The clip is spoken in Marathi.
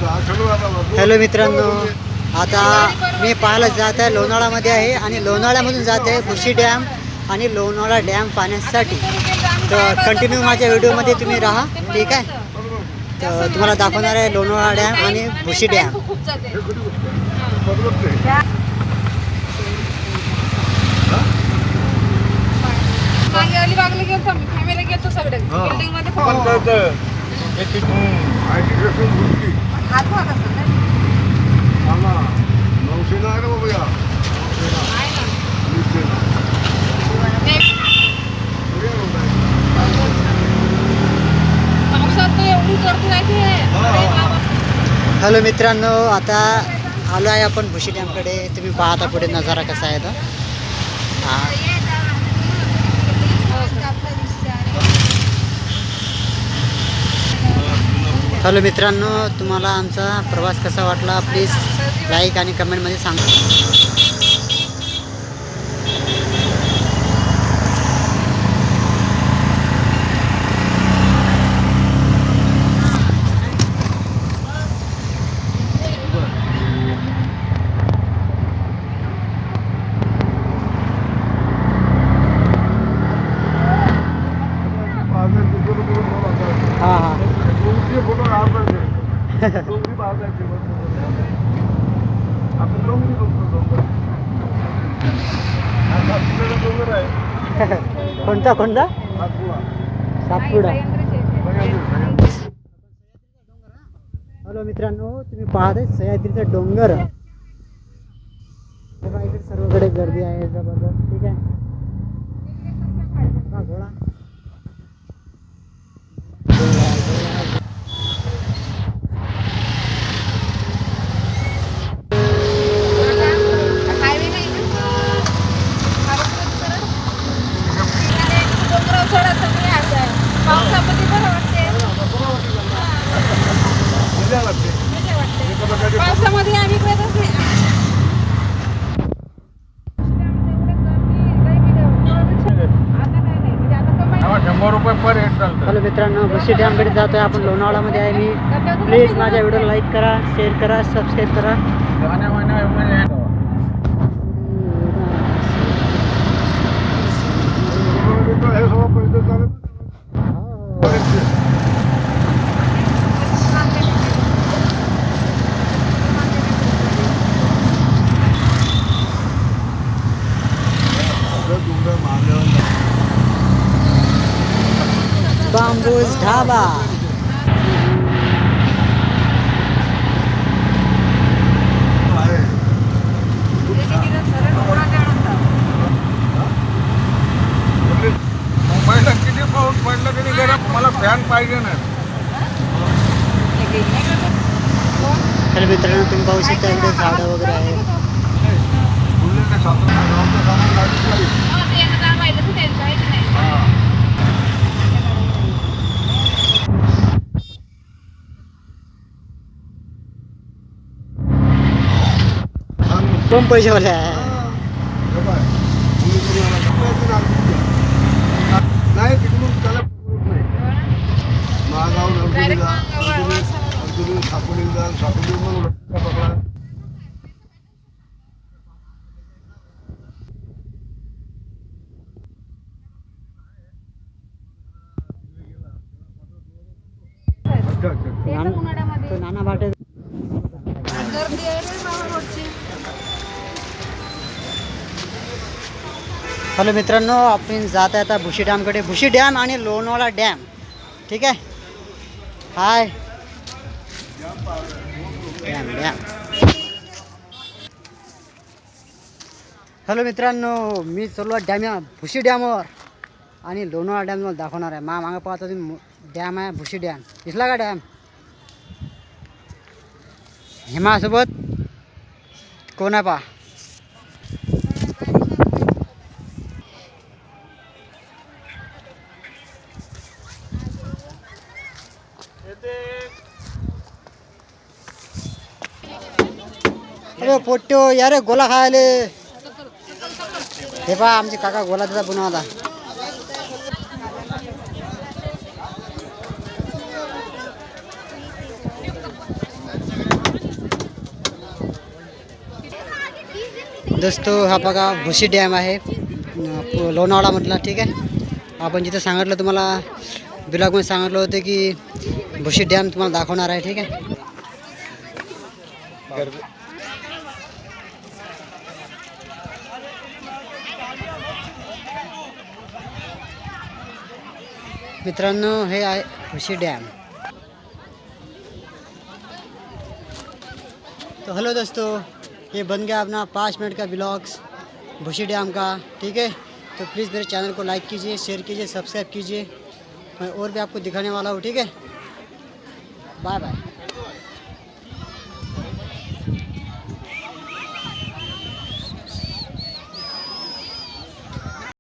हॅलो मित्रांनो, आता मी पाहायला जात आहे लोणावळ्यामध्ये आहे आणि लोणावळ्यामधून जात आहे भुशी डॅम आणि लोणावळा डॅम पाहण्यासाठी. तर कंटिन्यू माझ्या व्हिडिओमध्ये तुम्ही राहा, ठीक आहे. तर तुम्हाला दाखवणार आहे लोणावळा डॅम आणि भुशी डॅम. अलिबागला गेलो मी, फॅमिली गेलो सगळे बिल्डिंग मध्ये पावसात एवढी गर्दी राहते. हॅलो मित्रांनो, आता आलो आहे आपण भुशी डॅमकडे. तुम्ही पाहता पुढे नजारा कसा आहे तो. हॅलो मित्रांनो, तुम्हाला आमचा प्रवास कसा वाटला प्लीज लाईक आणि कमेंटमध्ये सांगा. हां हां कोणता कोणता सातपुडा. हॅलो मित्रांनो, तुम्ही पाहताय सह्याद्रीचा डोंगर. इकडे सर्वकडे गर्दी आहे जबरदस्त, ठीक आहे. घोडा पावसामध्ये आम्ही हॅलो मित्रांनो, भुशी डॅमकडे जातो आहे आपण. लोणावळ्यामध्ये आहे मी. प्लीज माझ्या व्हिडिओ लाईक करा, शेअर करा, सबस्क्राईब करा. बांबूज ढाबा. मुंबईला किती पाऊस पडला तरी गरम, मला फॅन पाहिजे ना. तर मित्रांनो, तुम्ही पाहू शकता इकडे झाडं वगैरे आहेत. कोण पैसे वाले आहे. नाही तिकडून त्याला नाही महागाव साकोली जाल, साकोली मग पकडा. नाना भाटे. गर्दी आहे रे बाबा रोडची. हॅलो मित्रांनो, आपण जात आहे आता भुशी डॅमकडे. भुशी डॅम आणि लोणावळा डॅम, ठीक आहे. हाय डॅम डॅम. हॅलो मित्रांनो, मी चाललो डॅम भुशी डॅमवर आणि लोणावळा डॅम मला दाखवणार आहे. मागं पाहता तुम्ही डॅम आहे भुशी डॅम. दिसला का डॅम? हेमासोबत कोण आहे पहा. अरे पोट्यो यार, गोला खायले. हे पहा आमचे काका गोला त्याचा बनवला. दोस्तो हा बघा भुशी डॅम आहे लोणावळामधला. ठीक आहे, आपण जिथं सांगितलं तुम्हाला ब्लॉगमध्ये सांगितलं होतं की भुशी डॅम तुम्हाला दाखवणार आहे. ठीक आहे, मित्रांनो हे आहे भुशी डॅम. तो हेलो दोस्तों, ये बन गया अपना 5 मिनट का ब्लॉग्स भुशी डैम का. ठीक है, तो प्लीज़ मेरे चैनल को लाइक कीजिए, शेयर कीजिए, सब्सक्राइब कीजिए. मैं और भी आपको दिखाने वाला हूँ. ठीक है, बाय बाय.